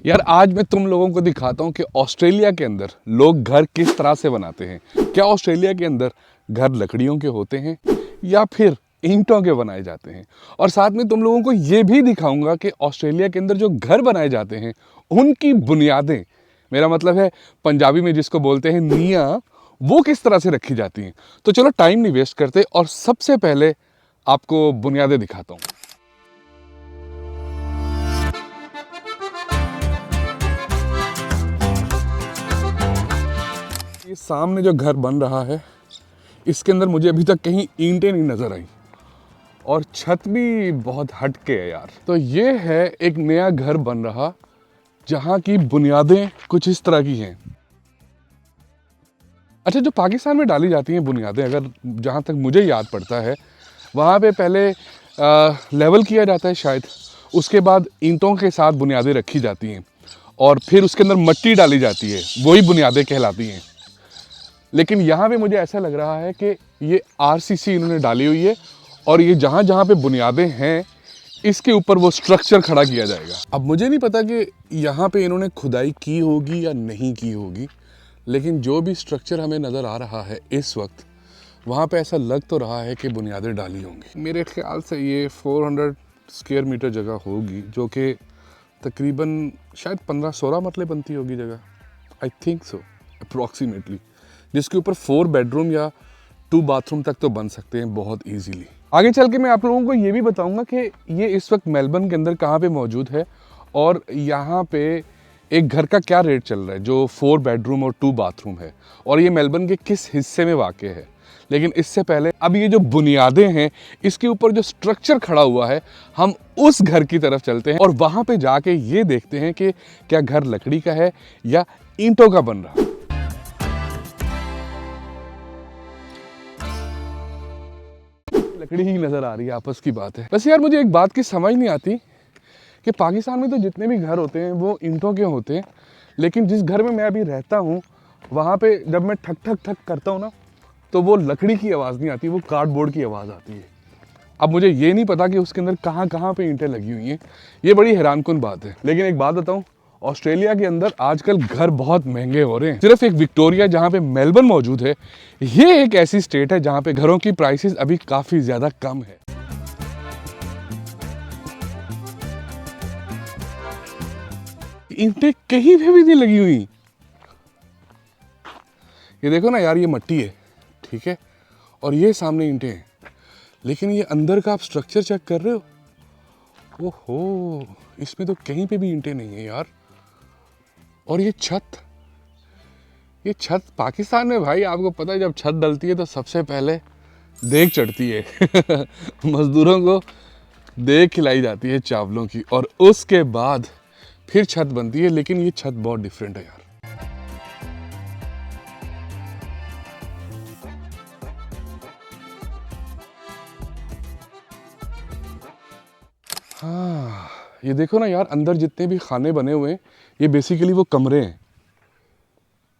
यार आज मैं तुम लोगों को दिखाता हूँ कि ऑस्ट्रेलिया के अंदर लोग घर किस तरह से बनाते हैं। क्या ऑस्ट्रेलिया के अंदर घर लकड़ियों के होते हैं या फिर ईंटों के बनाए जाते हैं। और साथ में तुम लोगों को ये भी दिखाऊंगा कि ऑस्ट्रेलिया के अंदर जो घर बनाए जाते हैं उनकी बुनियादें, मेरा मतलब है पंजाबी में जिसको बोलते हैं नियाँ, वो किस तरह से रखी जाती हैं। तो चलो टाइम नहीं वेस्ट करते और सबसे पहले आपको बुनियादें दिखाता हूँ। ये सामने जो घर बन रहा है इसके अंदर मुझे अभी तक कहीं ईंटें नहीं नजर आई और छत भी बहुत हट के है यार। तो ये है एक नया घर बन रहा जहाँ की बुनियादें कुछ इस तरह की हैं। अच्छा, जो पाकिस्तान में डाली जाती हैं बुनियादें, अगर जहाँ तक मुझे याद पड़ता है वहाँ पे पहले लेवल किया जाता है शायद, उसके बाद ईंटों के साथ बुनियादें रखी जाती हैं और फिर उसके अंदर मिट्टी डाली जाती है, वही बुनियादें कहलाती हैं। लेकिन यहाँ पे मुझे ऐसा लग रहा है कि ये आरसीसी इन्होंने डाली हुई है और ये जहाँ जहाँ पे बुनियादें हैं इसके ऊपर वो स्ट्रक्चर खड़ा किया जाएगा। अब मुझे नहीं पता कि यहाँ पे इन्होंने खुदाई की होगी या नहीं की होगी, लेकिन जो भी स्ट्रक्चर हमें नज़र आ रहा है इस वक्त, वहाँ पे ऐसा लग तो रहा है कि बुनियादें डाली होंगी। मेरे ख्याल से ये 400 स्क्वायर मीटर जगह होगी, जो कि तकरीबन शायद 15-16 मरले बनती होगी जगह, आई थिंक सो अप्रॉक्सीमेटली, जिसके ऊपर 4 बेडरूम या 2 बाथरूम तक तो बन सकते हैं बहुत इजीली। आगे चल के मैं आप लोगों को ये भी बताऊंगा कि ये इस वक्त मेलबर्न के अंदर कहाँ पे मौजूद है और यहाँ पे एक घर का क्या रेट चल रहा है जो 4 बेडरूम और 2 बाथरूम है, और ये मेलबर्न के किस हिस्से में वाक़ है। लेकिन इससे पहले अब ये जो बुनियादें हैं इसके ऊपर जो स्ट्रक्चर खड़ा हुआ है, हम उस घर की तरफ चलते हैं और वहाँ पे जाके ये देखते हैं कि क्या घर लकड़ी का है या ईंटों का बन रहा है। लकड़ी ही नजर आ रही है, आपस की बात है। बस यार मुझे एक बात की समझ नहीं आती कि पाकिस्तान में तो जितने भी घर होते हैं वो ईंटों के होते हैं, लेकिन जिस घर में मैं अभी रहता हूँ वहाँ पे जब मैं ठक ठक ठक करता हूँ ना, तो वो लकड़ी की आवाज़ नहीं आती, वो कार्डबोर्ड की आवाज़ आती है। अब मुझे ये नहीं पता कि उसके अंदर कहाँ कहाँ पे ईंटें लगी हुई हैं, ये बड़ी हैरानकुन बात है। लेकिन एक बात बताऊँ, ऑस्ट्रेलिया के अंदर आजकल घर बहुत महंगे हो रहे हैं। सिर्फ एक विक्टोरिया जहाँ पे मेलबर्न मौजूद है, ये एक ऐसी स्टेट है जहाँ पे घरों की प्राइसेस अभी काफ़ी ज़्यादा कम है। ईंटें कहीं पे भी नहीं लगी हुई। ये देखो ना यार, ये मिट्टी है, ठीक है, और ये सामने ईंटें हैं, लेकिन ये अंदर का आप स्ट्रक्चर चेक कर रहे हो, ओहो, इसमें तो कहीं पे भी ईंटें नहीं है यार। और ये छत पाकिस्तान में भाई आपको पता है जब छत डलती है तो सबसे पहले देग चढ़ती है मजदूरों को देग खिलाई जाती है चावलों की, और उसके बाद फिर छत बनती है। लेकिन ये छत बहुत डिफरेंट है यार। हाँ, ये देखो ना यार, अंदर जितने भी खाने बने हुए हैं ये बेसिकली वो कमरे हैं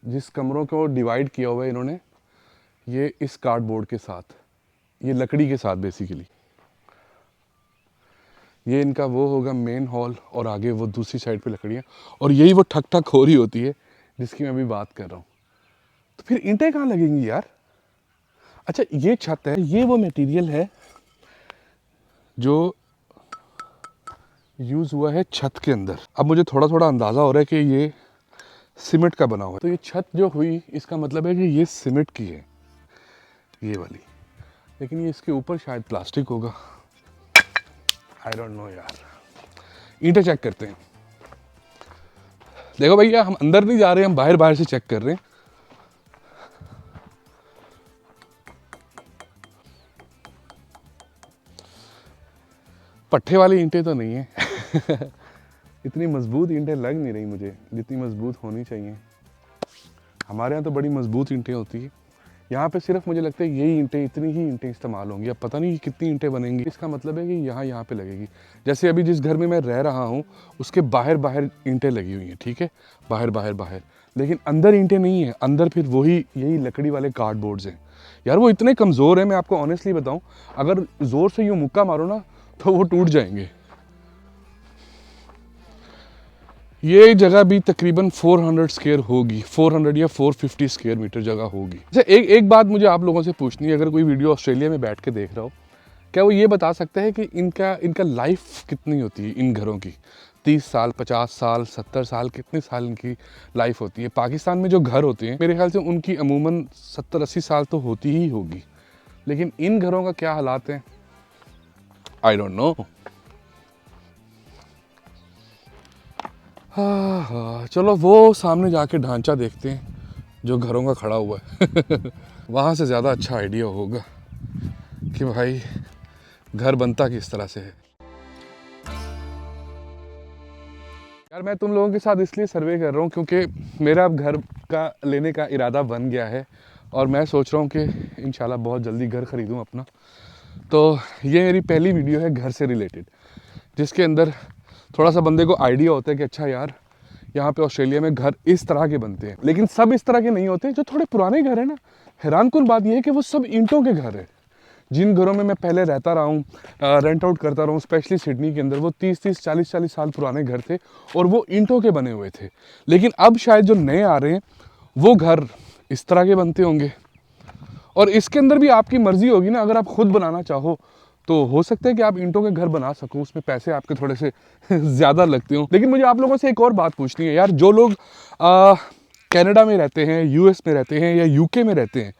जिस कमरों को डिवाइड किया हुआ है इन्होंने, ये इस कार्डबोर्ड के साथ, ये लकड़ी के साथ बेसिकली। ये इनका वो होगा मेन हॉल और आगे वो दूसरी साइड पे लकड़ियाँ, और यही वो ठक ठक हो रही होती है जिसकी मैं अभी बात कर रहा हूँ। तो फिर ईंटें कहाँ लगेंगी यार। अच्छा, ये छत है, ये वो मटेरियल है जो यूज़ हुआ है छत के अंदर। अब मुझे थोड़ा थोड़ा अंदाज़ा हो रहा है कि ये सीमेंट का बना हुआ है। तो ये छत जो हुई इसका मतलब है कि ये सीमेंट की है, ये वाली, लेकिन ये इसके ऊपर शायद प्लास्टिक होगा, आई डोंट नो यार। ईंटें चेक करते हैं। देखो भैया, हम अंदर नहीं जा रहे, हम बाहर बाहर से चेक कर रहे हैं। पट्टे वाली ईंटें तो नहीं है इतनी मजबूत ईंटें लग नहीं रही मुझे जितनी मजबूत होनी चाहिए। हमारे यहाँ तो बड़ी मजबूत ईंटें होती है, यहाँ पे सिर्फ मुझे लगता है यही ईंटें, इतनी ही ईंटें इस्तेमाल होंगी। अब पता नहीं कितनी ईंटें बनेंगी, इसका मतलब है कि यहाँ पे लगेगी। जैसे अभी जिस घर में मैं रह रहा हूँ उसके बाहर बाहर ईंटें लगी हुई हैं, ठीक है, बाहर बाहर बाहर, लेकिन अंदर ईंटें नहीं है। अंदर फिर वही यही लकड़ी वाले कार्डबोर्ड्स हैं यार। वो इतने कमज़ोर हैं, मैं आपको ऑनेस्टली बताऊँ, अगर ज़ोर से यूँ मुक्का मारो ना तो वो टूट जाएंगे। ये जगह भी तकरीबन 400 स्क्वायर होगी, 400 या 450 स्क्वायर मीटर जगह होगी। अच्छा, एक बात मुझे आप लोगों से पूछनी है, अगर कोई वीडियो ऑस्ट्रेलिया में बैठ के देख रहा हो, क्या वो ये बता सकता है कि इनका लाइफ कितनी होती है इन घरों की? 30 साल, 50 साल, 70 साल, कितने साल इनकी लाइफ होती है? पाकिस्तान में जो घर होते हैं मेरे ख्याल से उनकी अमूमन 70-80 साल तो होती ही होगी, लेकिन इन घरों का क्या हालात हैं, आई डोंट नो। हाँ, चलो वो सामने जाके ढांचा देखते हैं जो घरों का खड़ा हुआ है वहाँ से ज़्यादा अच्छा आइडिया होगा कि भाई घर बनता किस तरह से है। यार मैं तुम लोगों के साथ इसलिए सर्वे कर रहा हूँ क्योंकि मेरा अब घर का लेने का इरादा बन गया है और मैं सोच रहा हूँ कि इंशाल्लाह बहुत जल्दी घर ख़रीदूँ अपना। तो ये मेरी पहली वीडियो है घर से रिलेटेड, जिसके अंदर थोड़ा सा बंदे को आइडिया होता है कि अच्छा यार यहाँ पे ऑस्ट्रेलिया में घर इस तरह के बनते हैं, लेकिन सब इस तरह के नहीं होते। जो थोड़े पुराने घर है ना, हैरानकुन बात यह है कि वो सब ईंटों के घर है। जिन घरों में मैं पहले रहता रहा हूँ, रेंट आउट करता रहा हूँ, स्पेशली सिडनी के अंदर, वो 30-30, 40-40 साल पुराने घर थे और वो ईंटों के बने हुए थे। लेकिन अब शायद जो नए आ रहे हैं वो घर इस तरह के बनते होंगे। और इसके अंदर भी आपकी मर्जी होगी ना, अगर आप खुद बनाना चाहो तो हो सकता है कि आप ईंटों के घर बना सको, उसमें पैसे आपके थोड़े से ज़्यादा लगते हो। लेकिन मुझे आप लोगों से एक और बात पूछनी है यार, जो लोग कनाडा में रहते हैं, यूएस में रहते हैं या यूके में रहते हैं,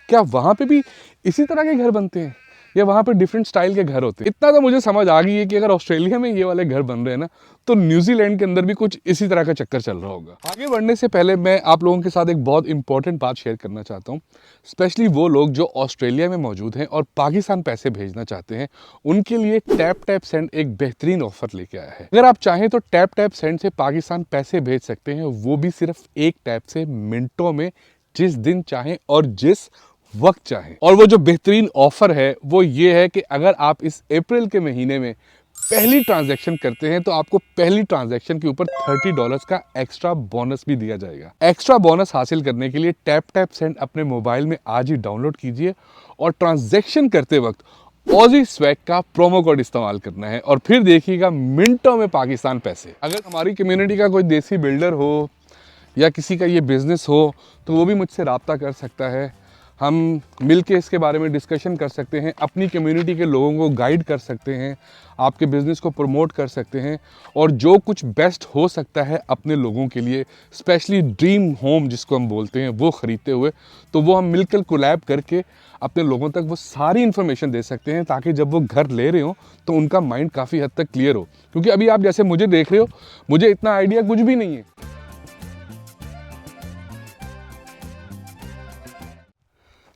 क्या वहाँ पे भी इसी तरह के घर बनते हैं या वहाँ पे डिफरेंट स्टाइल के घर होते हैं? इतना तो मुझे समझ आ गई है कि अगर ऑस्ट्रेलिया में ये वाले घर बन रहे हैं ना, तो न्यूजीलैंड के अंदर भी कुछ इसी तरह का चक्कर चल रहा होगा। आगे बढ़ने से पहले मैं आप लोगों के साथ एक बहुत इंपॉर्टेंट बात शेयर करना चाहता हूँ, स्पेशली वो लोग जो ऑस्ट्रेलिया में मौजूद हैं और पाकिस्तान पैसे भेजना चाहते हैं, उनके लिए टैप टैप सेंड एक बेहतरीन ऑफर लेके आया है। अगर आप चाहें तो टैप टैप सेंड से पाकिस्तान पैसे भेज सकते हैं, वो भी सिर्फ एक टैप से, मिनटों में, जिस दिन चाहें और जिस वक्त चाहें। और वो जो बेहतरीन ऑफर है वो ये है कि अगर आप इस अप्रैल के महीने में पहली ट्रांजैक्शन करते हैं तो आपको पहली ट्रांजैक्शन के ऊपर $30 का एक्स्ट्रा बोनस भी दिया जाएगा। एक्स्ट्रा बोनस हासिल करने के लिए टैप टैप सेंड अपने मोबाइल में आज ही डाउनलोड कीजिए और ट्रांजैक्शन करते वक्त ऑजी स्वैग का प्रोमो कोड इस्तेमाल करना है और फिर देखिएगा मिनटों में पाकिस्तान पैसे। अगर हमारी कम्युनिटी का कोई देसी बिल्डर हो या किसी का ये बिजनेस हो तो वो भी मुझसे रब्ता कर सकता है। हम मिलके इसके बारे में डिस्कशन कर सकते हैं, अपनी कम्युनिटी के लोगों को गाइड कर सकते हैं, आपके बिज़नेस को प्रमोट कर सकते हैं और जो कुछ बेस्ट हो सकता है अपने लोगों के लिए, स्पेशली ड्रीम होम जिसको हम बोलते हैं, वो ख़रीदते हुए, तो वो हम मिलकर कोलैब करके अपने लोगों तक वो सारी इन्फॉर्मेशन दे सकते हैं, ताकि जब वो घर ले रहे हो तो उनका माइंड काफ़ी हद तक क्लियर हो। क्योंकि अभी आप जैसे मुझे देख रहे हो, मुझे इतना आइडिया कुछ भी नहीं है।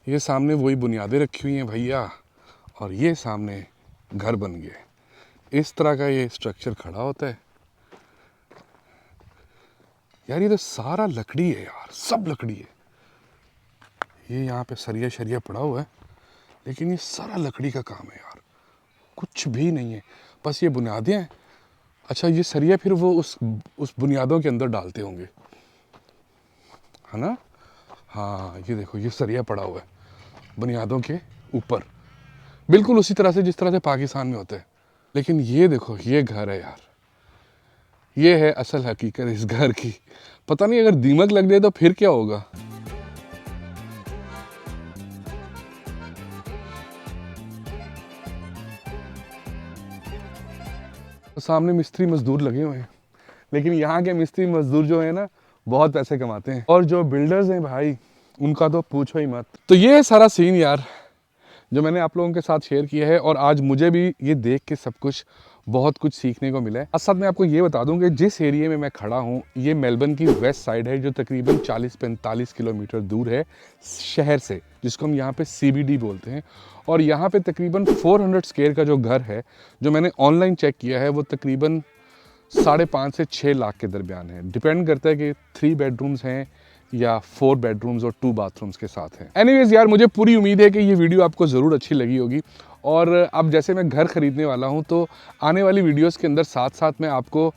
ये सामने वही बुनियादें रखी हुई हैं भैया, और ये सामने घर बन गए। इस तरह का ये स्ट्रक्चर खड़ा होता है यार। ये तो सारा लकड़ी है यार, सब लकड़ी है। ये यहाँ पे सरिया शरिया पड़ा हुआ है, लेकिन ये सारा लकड़ी का काम है यार, कुछ भी नहीं है, बस ये बुनियादें हैं। अच्छा, ये सरिया फिर वो उस बुनियादों के अंदर डालते होंगे, है ना? हाँ, ये देखो, ये सरिया पड़ा हुआ है बुनियादों के ऊपर, बिल्कुल उसी तरह से जिस तरह से पाकिस्तान में होता है। लेकिन ये देखो, ये घर है यार, ये है असल हकीकत इस घर की। पता नहीं अगर दीमक लग जाए तो फिर क्या होगा। तो सामने मिस्त्री मजदूर लगे हुए हैं, लेकिन यहाँ के मिस्त्री मजदूर जो है ना, बहुत पैसे कमाते हैं, और जो बिल्डर्स हैं भाई, उनका तो पूछो ही मत। तो ये है सारा सीन यार जो मैंने आप लोगों के साथ शेयर किया है, और आज मुझे भी ये देख के सब कुछ बहुत कुछ सीखने को मिला है। साथ में आपको ये बता दूं कि जिस एरिया में मैं खड़ा हूँ, ये मेलबर्न की वेस्ट साइड है, जो तकरीबन 40-45 किलोमीटर दूर है शहर से, जिसको हम यहाँ पे CBD बोलते हैं। और यहाँ पे तकरीबन 400 स्क्वायर का जो घर है, जो मैंने ऑनलाइन चेक किया है, वो तकरीबन 5.5 से 6 लाख के दरमियान है। डिपेंड करता है कि 3 बेडरूम्स हैं या 4 बेडरूम्स और 2 बाथरूम्स के साथ हैं। एनीवेज यार, मुझे पूरी उम्मीद है कि ये वीडियो आपको ज़रूर अच्छी लगी होगी। और अब जैसे मैं घर ख़रीदने वाला हूँ, तो आने वाली वीडियोस के अंदर साथ साथ मैं आपको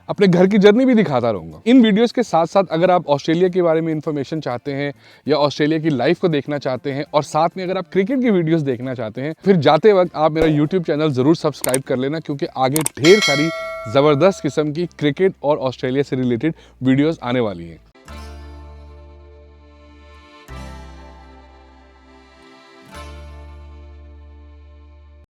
अपने घर की जर्नी भी दिखाता रहूँगा। इन वीडियोस के साथ साथ अगर आप ऑस्ट्रेलिया के बारे में इन्फॉर्मेशन चाहते हैं या ऑस्ट्रेलिया की लाइफ को देखना चाहते हैं और साथ में अगर आप क्रिकेट की वीडियोस देखना चाहते हैं, फिर जाते वक्त आप मेरा यूट्यूब चैनल ज़रूर सब्सक्राइब कर लेना, क्योंकि आगे ढेर सारी ज़बरदस्त किस्म की क्रिकेट और ऑस्ट्रेलिया से रिलेटेड वीडियोज़ आने वाली हैं।